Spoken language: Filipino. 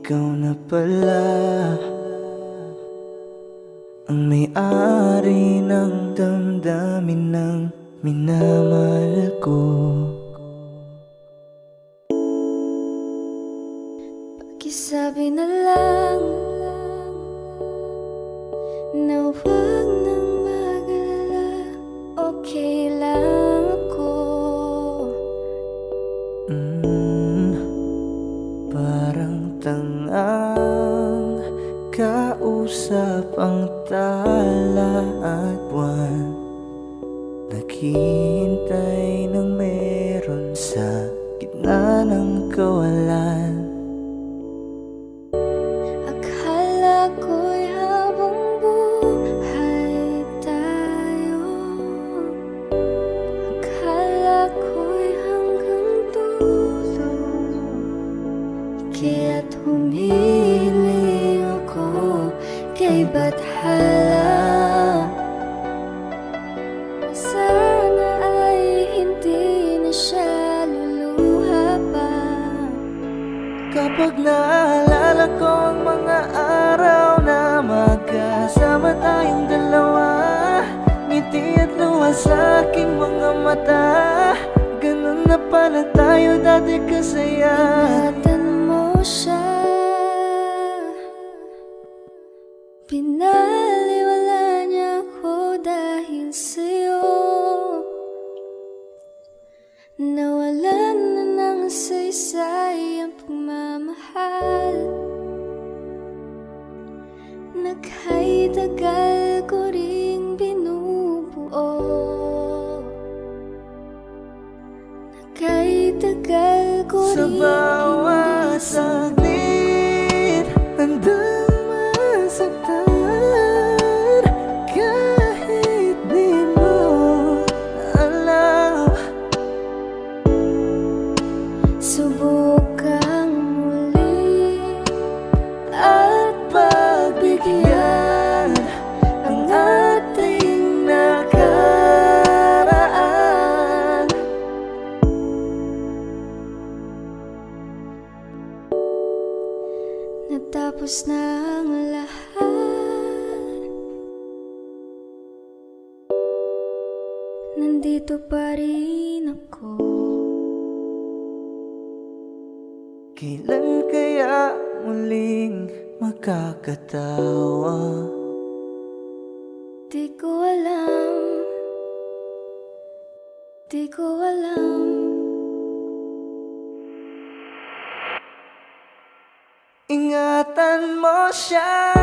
ikaw na pala ang may-ari ng damdamin ng minamahal ko. Pakisabi na lang na huwag nang mag-alala, okay lang ako. Parang tangang kausap ang tala at buwan, naghihintay ng meron sa gitna ng kawalan. Akala ko'y habang buhay tayo, akala ko'y hanggang dulo, kaya't humiling ako kay Bathala. Sana ay hindi na siya luluha pa. Kapag naalala ko ang mga araw na magkasama tayong dalawa, ngiti at luha sa aking mga mata, ganun na pala tayo dati kasaya. Ingatan mo siya, pinaliwala niya ako dahil sa'yo. Nawalan na ng saysay ang pagmamahal na kahit tagal ko ring binubuo, na kahit tagal ko Sa ring bawat saglit, handang masaktan, kahit di mo alam. subukang muli at pagbigyan ang ating nakaraan. Natapos na ang lahat, nandito pa rin ako. Kailan kaya muling makakatawa? Di ko alam, di ko alam. Ingatan mo siya.